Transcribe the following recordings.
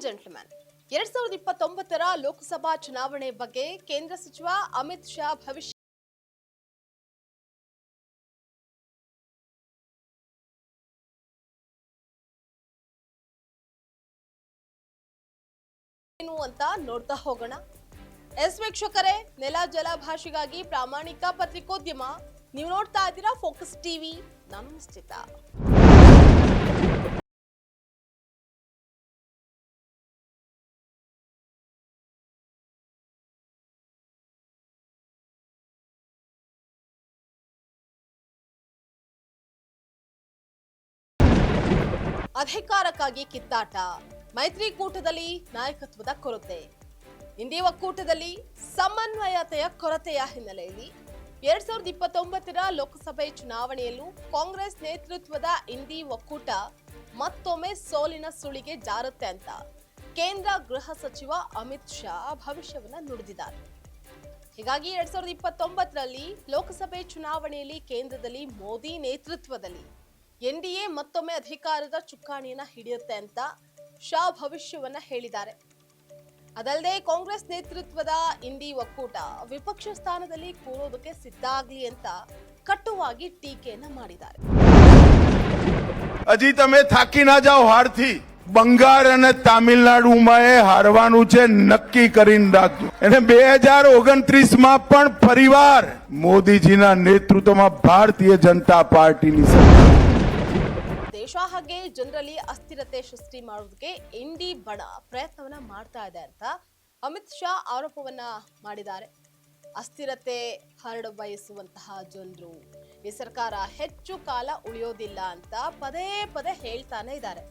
And gentleman, 2029ರ Lok Sabha ಚುನಾವಣೆ ಬಗ್ಗೆ ಕೇಂದ್ರ ಸಚಿವ ಅಮಿತ್ ಶಾ ಭವಿಷ್ಯ ಏನು ಅಂತ ನೋಡ್ತಾ ಹೋಗೋಣ. ವೀಕ್ಷಕರೇ, ನೆಲ ಜಲ ಭಾಷೆಗಾಗಿ ಪ್ರಾಮಾಣಿಕ ಪತ್ರಿಕೋದ್ಯಮ. ನೀವು ನೋಡ್ತಾ ಇದ್ದೀರಾ ಫೋಕಸ್ ಟಿವಿ. ನಾನು ಮುಸ್ತಿತಾ. ಅಧಿಕಾರಕ್ಕಾಗಿ ಕಿತ್ತಾಟ, ಮೈತ್ರಿಕೂಟದಲ್ಲಿ ನಾಯಕತ್ವದ ಕೊರತೆ, ಇಂಡಿ ಒಕ್ಕೂಟದಲ್ಲಿ ಸಮನ್ವಯತೆಯ ಕೊರತೆಯ ಹಿನ್ನೆಲೆಯಲ್ಲಿ 2029ರ ಲೋಕಸಭೆ ಚುನಾವಣೆಯಲ್ಲೂ ಕಾಂಗ್ರೆಸ್ ನೇತೃತ್ವದ ಇಂಡಿ ಒಕ್ಕೂಟ ಮತ್ತೊಮ್ಮೆ ಸೋಲಿನ ಸುಳಿಗೆ ಜಾರುತ್ತೆ ಅಂತ ಕೇಂದ್ರ ಗೃಹ ಸಚಿವ ಅಮಿತ್ ಶಾ ಭವಿಷ್ಯವನ್ನ ನುಡಿದಿದ್ದಾರೆ. ಹೀಗಾಗಿ 2029ರಲ್ಲಿ ಲೋಕಸಭೆ ಚುನಾವಣೆಯಲ್ಲಿ ಕೇಂದ್ರದಲ್ಲಿ ಮೋದಿ ನೇತೃತ್ವದಲ್ಲಿ ಎನ್ಡಿಎ ಮತ್ತೊಮ್ಮೆ ಅಧಿಕಾರದ ಚುಕ್ಕಾಣಿಯನ್ನ ಹಿಡಿಯುತ್ತೆ ಅಂತ ಶಾ ಭವಿಷ್ಯವನ್ನ ಹೇಳಿದ್ದಾರೆ. ಅದಲ್ಲದೆ ಕಾಂಗ್ರೆಸ್ ನೇತೃತ್ವದ ಇಂಡಿ ಒಕ್ಕೂಟ ವಿಪಕ್ಷ ಸ್ಥಾನದಲ್ಲಿ ಕೂರೋದಕ್ಕೆ ಸಿದ್ಧ ಆಗ್ಲಿ ಅಂತ ಕಟ್ಟುವಾಗಿ ಟೀಕೆಯನ್ನ ಮಾಡಿದ್ದಾರೆ. હજી તમે થાકી ના જાઓ હારથી. બંગાળ અને તામિલનાડુમાં હારવાનું છે નક્કી કરીને રાખજો. અને 2029માં પણ ફરીવાર મોદીજીના નેતૃત્વમાં ભારતીય જનતા પાર્ટીની સરકાર. ದೇಶ ಹಾಗೆ ಜನರಲ್ಲಿ ಅಸ್ಥಿರತೆ ಸೃಷ್ಟಿ ಮಾಡೋದಕ್ಕೆ ಇಂಡಿ ಬಣ ಪ್ರಯತ್ನವನ್ನ ಮಾಡ್ತಾ ಇದೆ ಅಂತ ಅಮಿತ್ ಶಾ ಆರೋಪವನ್ನ ಮಾಡಿದ್ದಾರೆ. ಅಸ್ಥಿರತೆ ಹರಡ ಬಯಸುವಂತಹ ಜನರು ಈ ಸರ್ಕಾರ ಹೆಚ್ಚು ಕಾಲ ಉಳಿಯೋದಿಲ್ಲ ಅಂತ ಪದೇ ಪದೇ ಹೇಳ್ತಾನೆ ಇದ್ದಾರೆ.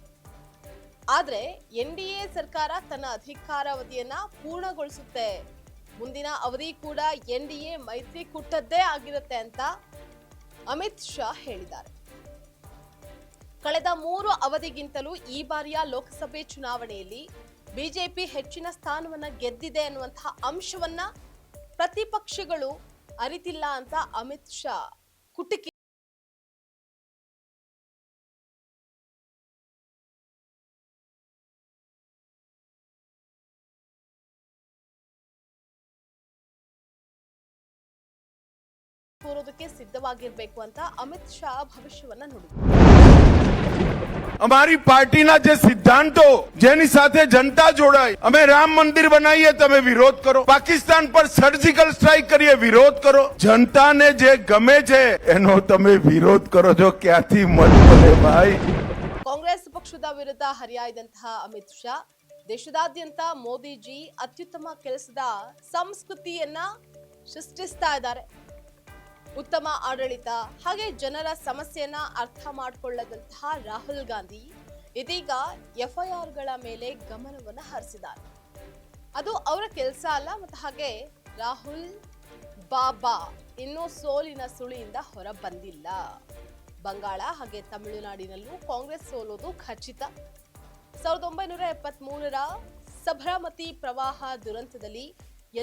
ಆದ್ರೆ ಎನ್ಡಿಎ ಸರ್ಕಾರ ತನ್ನ ಅಧಿಕಾರಾವಧಿಯನ್ನ ಪೂರ್ಣಗೊಳಿಸುತ್ತೆ, ಮುಂದಿನ ಅವಧಿ ಕೂಡ ಎನ್ಡಿಎ ಮೈತ್ರಿಕೂಟದ್ದೇ ಆಗಿರುತ್ತೆ ಅಂತ ಅಮಿತ್ ಶಾ ಹೇಳಿದ್ದಾರೆ. ಕಳೆದ 3 ಅವಧಿಗಿಂತಲೂ ಈ ಬಾರಿಯ ಲೋಕಸಭೆ ಚುನಾವಣೆಯಲ್ಲಿ ಬಿಜೆಪಿ ಹೆಚ್ಚಿನ ಸ್ಥಾನವನ್ನ ಗೆದ್ದಿದೆ ಅನ್ನುವಂತಹ ಅಂಶವನ್ನ ಪ್ರತಿಪಕ್ಷಗಳು ಅರಿತಿಲ್ಲ ಅಂತ ಅಮಿತ್ ಶಾ ಕುಟುಕಿ ಕೋರೋದಕ್ಕೆ ಸಿದ್ಧವಾಗಿರ್ಬೇಕು ಅಂತ ಅಮಿತ್ ಶಾ ಭವಿಷ್ಯವನ್ನ ನುಡಿದರು. અમારી પાર્ટીના જે સિદ્ધાંતો જેની સાથે જનતા જોડાય, અમે રામ મંદિર બનાવીએ તમે વિરોધ કરો, પાકિસ્તાન પર સર્જિકલ સ્ટ્રાઇક કરીએ વિરોધ કરો, જનતાને જે ગમે છે એનો તમે વિરોધ કરો છો, ક્યાંથી મત મળે ભાઈ. ಕಾಂಗ್ರೆಸ್ ಪಕ್ಷದ ವಿರುದ್ಧ ಹರಿಹಾಯ್ದಂತಹ ಅಮಿತ್ ಶಾ ದೇಶದಾದ್ಯಂತ ಮೋದಿಜಿ ಅತ್ಯುತ್ತಮ ಕೆಲಸದ ಸಂಸ್ಕೃತಿಯನ್ನ ಸೃಷ್ಟಿಸ್ತಾ ಇದ್ದಾರೆ. ಉತ್ತಮ ಆಡಳಿತ ಹಾಗೆ ಜನರ ಸಮಸ್ಯೆಯನ್ನ ಅರ್ಥ ಮಾಡಿಕೊಳ್ಳದಂತಹ ರಾಹುಲ್ ಗಾಂಧಿ ಇದೀಗ ಎಫ್ಐಆರ್ಗಳ ಮೇಲೆ ಗಮನವನ್ನು ಹರಿಸಿದ್ದಾರೆ. ಅದು ಅವರ ಕೆಲಸ ಅಲ್ಲ. ಮತ್ತು ಹಾಗೆ ರಾಹುಲ್ ಬಾಬಾ ಇನ್ನೂ ಸೋಲಿನ ಸುಳಿಯಿಂದ ಹೊರ ಬಂದಿಲ್ಲ. ಬಂಗಾಳ ಹಾಗೆ ತಮಿಳುನಾಡಿನಲ್ಲೂ ಕಾಂಗ್ರೆಸ್ ಸೋಲೋದು ಖಚಿತ. 1973ರ ಸಬರಮತಿ ಪ್ರವಾಹ ದುರಂತದಲ್ಲಿ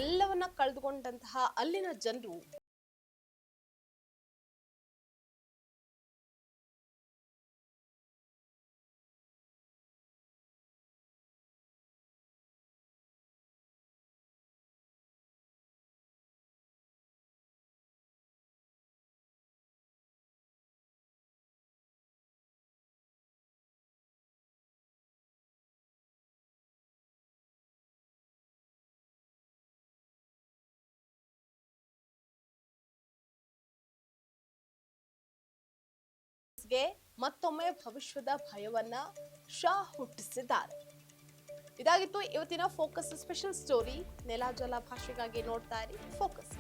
ಎಲ್ಲವನ್ನ ಕಳೆದುಕೊಂಡಂತಹ ಅಲ್ಲಿನ ಜನರು ಮತ್ತೊಮ್ಮೆ ಭವಿಷ್ಯದ ಭಯವನ್ನ ಶಾ ಹುಟ್ಟಿಸಿದ್ದಾರೆ. ಇದಾಗಿತ್ತು ಇವತ್ತಿನ ಫೋಕಸ್ ಸ್ಪೆಷಲ್ ಸ್ಟೋರಿ. ನೆಲ ಜಲ ಭಾಷೆಗಾಗಿ ನೋಡ್ತಾ ಇರಿ ಫೋಕಸ್.